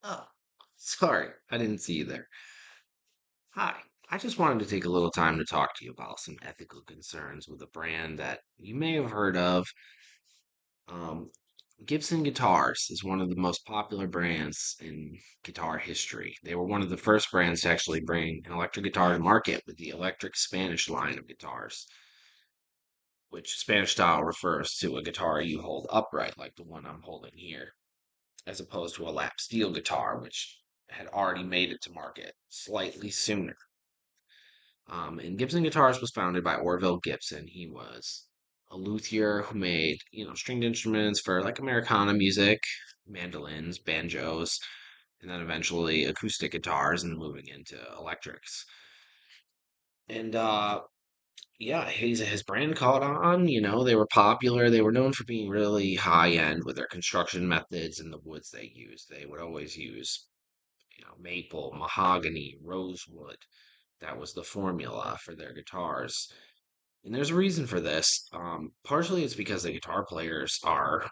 Oh, sorry, I didn't see you there. Hi, I just wanted to take a little time to talk to you about some ethical concerns with a brand that you may have heard of. Um, Gibson Guitars is one of the most popular brands in guitar history. They were one of the first brands to actually bring an electric guitar to market with the electric Spanish line of guitars, which Spanish style refers to a guitar you hold upright, like the one I'm holding here, as opposed to a lap steel guitar, which had already made it to market slightly sooner. And Gibson Guitars was founded by Orville Gibson. He was a luthier who made, stringed instruments for like Americana music, mandolins, banjos, and then eventually acoustic guitars and moving into electrics. And yeah, his brand caught on. They were popular. They were known for being really high end with their construction methods and the woods they used. They would always use, maple, mahogany, rosewood. That was the formula for their guitars. And there's a reason for this. Partially it's because the guitar players are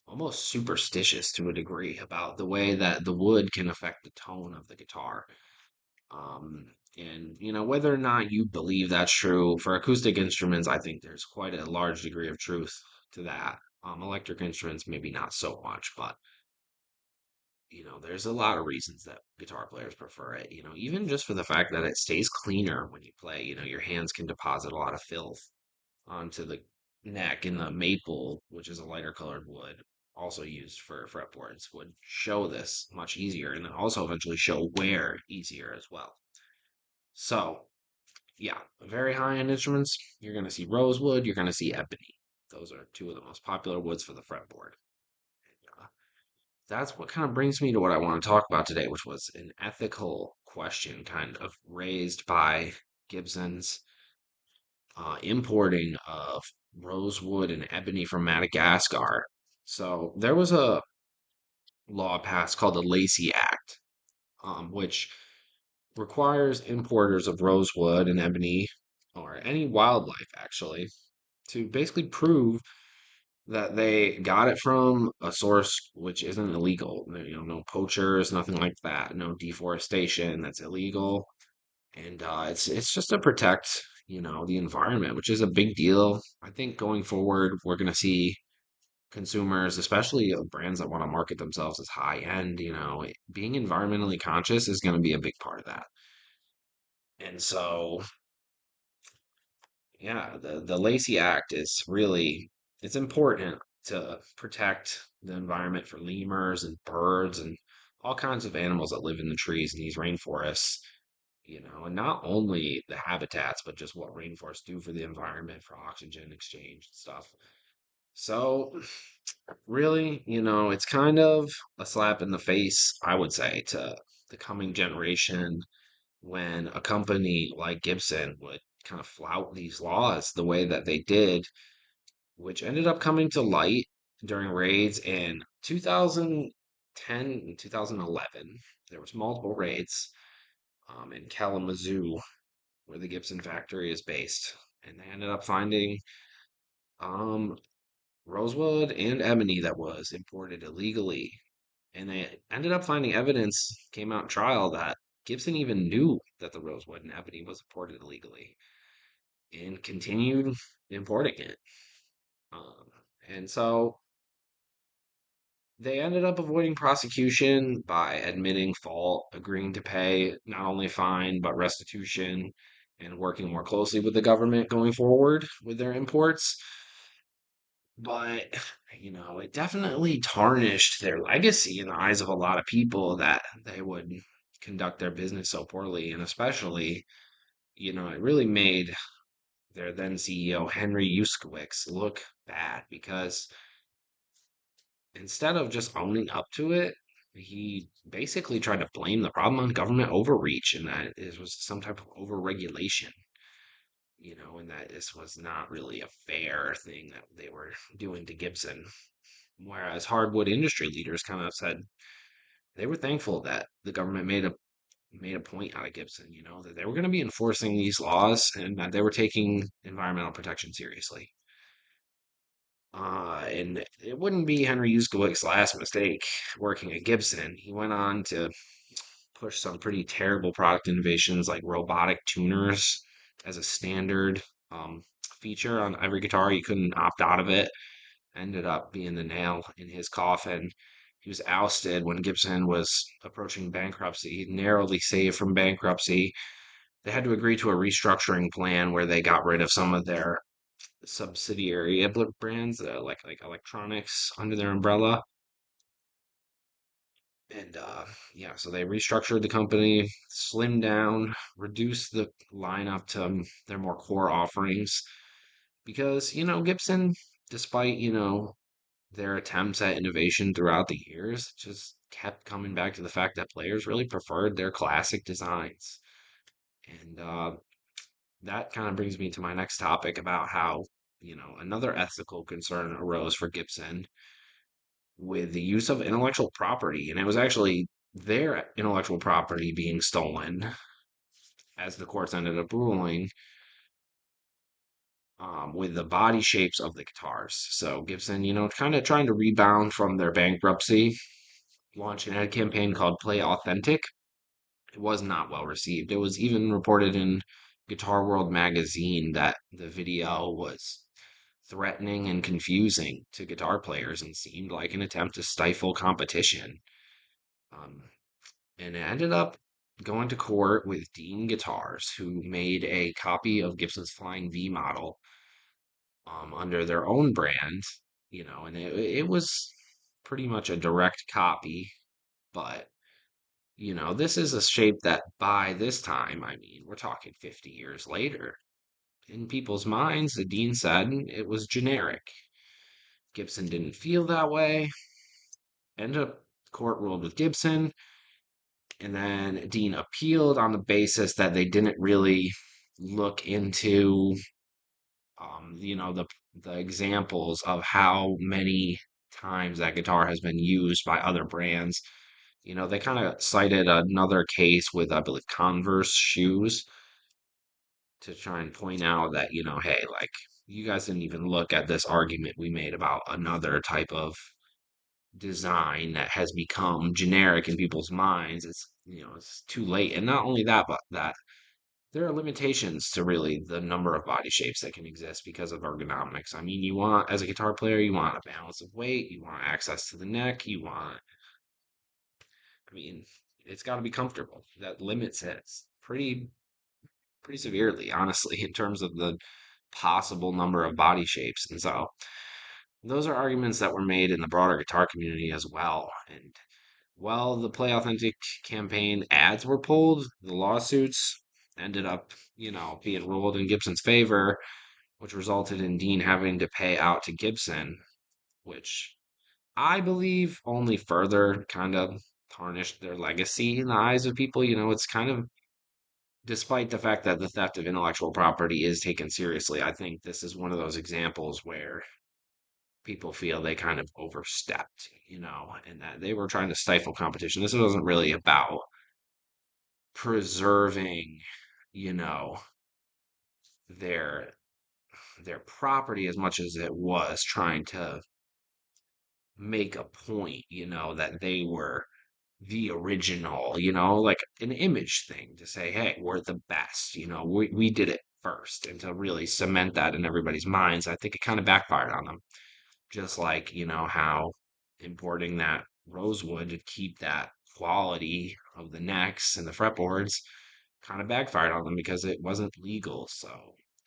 almost superstitious to a degree about the way that the wood can affect the tone of the guitar. And whether or not you believe that's true, for acoustic instruments, I think there's quite a large degree of truth to that. Electric instruments, maybe not so much, but there's a lot of reasons that guitar players prefer it. Even just for the fact that it stays cleaner when you play. Your hands can deposit a lot of filth onto the neck, and the maple, which is a lighter colored wood, also used for fretboards, would show this much easier and then also eventually show wear easier as well. So, yeah, very high-end instruments, you're going to see rosewood, you're going to see ebony. Those are two of the most popular woods for the fretboard. Uh, that's what kind of brings me to what I want to talk about today, which was an ethical question kind of raised by Gibson's importing of rosewood and ebony from Madagascar. So there was a law passed called the Lacey Act, which requires importers of rosewood and ebony, or any wildlife actually, to basically prove that they got it from a source which isn't illegal. No poachers, nothing like that, no deforestation that's illegal, and it's just to protect the environment, which is a big deal. I think going forward we're going to see consumers, especially brands that want to market themselves as high end, being environmentally conscious is going to be a big part of that. And so yeah, the Lacey Act is really, it's important to protect the environment for lemurs and birds and all kinds of animals that live in the trees in these rainforests. And not only the habitats, but just what rainforests do for the environment, for oxygen exchange and stuff. So, really, it's kind of a slap in the face, I would say, to the coming generation when a company like Gibson would kind of flout these laws the way that they did, which ended up coming to light during raids in 2010 and 2011. There was multiple raids in Kalamazoo, where the Gibson factory is based, and they ended up finding um, rosewood and ebony that was imported illegally. And they ended up finding evidence, came out in trial, that Gibson even knew that the rosewood and ebony was imported illegally and continued importing it. Um, and so they ended up avoiding prosecution by admitting fault, agreeing to pay not only fine, but restitution, and working more closely with the government going forward with their imports. But, it definitely tarnished their legacy in the eyes of a lot of people that they would conduct their business so poorly. And especially, it really made their then CEO, Henry Juszkiewicz, look bad because instead of just owning up to it, he basically tried to blame the problem on government overreach and that it was some type of overregulation, and that this was not really a fair thing that they were doing to Gibson. Whereas hardwood industry leaders kind of said they were thankful that the government made a point out of Gibson, that they were going to be enforcing these laws and that they were taking environmental protection seriously. And it wouldn't be Henry Juszkiewicz's last mistake working at Gibson. He went on to push some pretty terrible product innovations like robotic tuners as a standard um, feature on every guitar. You couldn't opt out of it. Ended up being the nail in his coffin. He was ousted when Gibson was approaching bankruptcy, narrowly saved from bankruptcy. They had to agree to a restructuring plan where they got rid of some of their subsidiary brands, like electronics, under their umbrella. And yeah, so they restructured the company, slimmed down, reduced the lineup to their more core offerings. Because, Gibson, despite, their attempts at innovation throughout the years, just kept coming back to the fact that players really preferred their classic designs. And that kind of brings me to my next topic about how, another ethical concern arose for Gibson with the use of intellectual property. And it was actually their intellectual property being stolen, as the courts ended up ruling, with the body shapes of the guitars. So Gibson, kind of trying to rebound from their bankruptcy, launched an ad campaign called Play Authentic. It was not well received. It was even reported in Guitar World magazine that the video was threatening and confusing to guitar players and seemed like an attempt to stifle competition. Um, and it ended up going to court with Dean Guitars, who made a copy of Gibson's Flying V model under their own brand, and it was pretty much a direct copy, but this is a shape that by this time, I mean, we're talking 50 years later, in people's minds, the Dean said it was generic. Gibson didn't feel that way. Ended up court ruled with Gibson, and then Dean appealed on the basis that they didn't really look into, the examples of how many times that guitar has been used by other brands. They kind of cited another case with, I believe, Converse shoes to try and point out that, hey, like, you guys didn't even look at this argument we made about another type of design that has become generic in people's minds. It's too late. And not only that, but that there are limitations to really the number of body shapes that can exist because of ergonomics. I mean, as a guitar player, you want a balance of weight, you want access to the neck, I mean, it's got to be comfortable. That limits it pretty severely, honestly, in terms of the possible number of body shapes. And so those are arguments that were made in the broader guitar community as well. And while the Play Authentic campaign ads were pulled, the lawsuits ended up, being ruled in Gibson's favor, which resulted in Dean having to pay out to Gibson, which I believe only further kind of tarnished their legacy in the eyes of people. It's kind of, despite the fact that the theft of intellectual property is taken seriously, I think this is one of those examples where people feel they kind of overstepped, and that they were trying to stifle competition. This wasn't really about preserving, you know, their their property as much as it was trying to make a point, that they were the original, like an image thing to say, hey, we're the best, we did it first, and to really cement that in everybody's minds. I think it kind of backfired on them. Just like, how importing that rosewood to keep that quality of the necks and the fretboards kind of backfired on them because it wasn't legal. So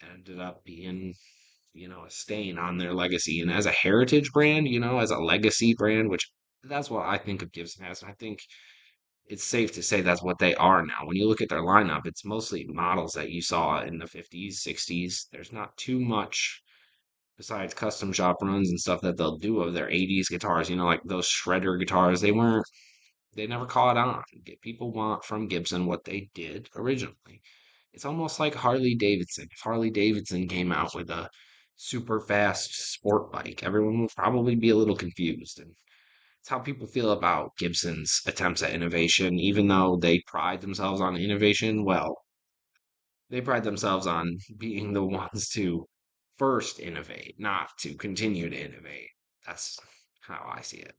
it ended up being, a stain on their legacy. And as a heritage brand, as a legacy brand, which that's what I think of Gibson as. And I think it's safe to say that's what they are now. When you look at their lineup, it's mostly models that you saw in the 50s, 60s. There's not too much besides custom shop runs and stuff that they'll do of their 80s guitars, like those shredder guitars. They never caught on. People want from Gibson what they did originally. It's almost like Harley Davidson. If Harley Davidson came out with a super fast sport bike, everyone would probably be a little confused. And it's how people feel about Gibson's attempts at innovation, even though they pride themselves on innovation. Well, they pride themselves on being the ones to first innovate, not to continue to innovate. That's how I see it.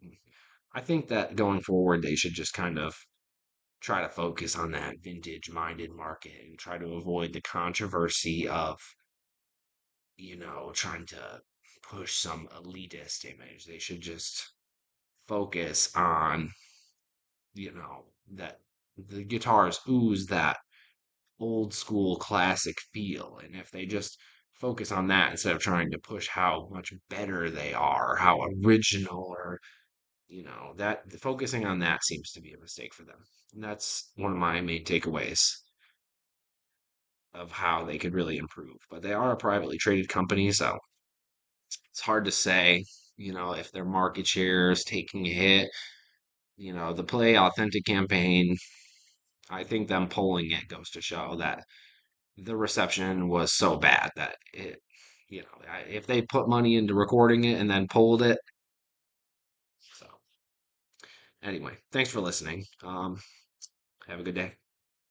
I think that going forward, they should just kind of try to focus on that vintage minded market and try to avoid the controversy of, trying to push some elitist image. They should just focus on, that the guitars ooze that old school classic feel. And if they just focus on that instead of trying to push how much better they are, how original, or, that focusing on that seems to be a mistake for them. And that's one of my main takeaways of how they could really improve. But they are a privately traded company, so it's hard to say, if their market share is taking a hit. The Play Authentic campaign, I think them pulling it goes to show that the reception was so bad that if they put money into recording it and then pulled it. So anyway, thanks for listening. Have a good day.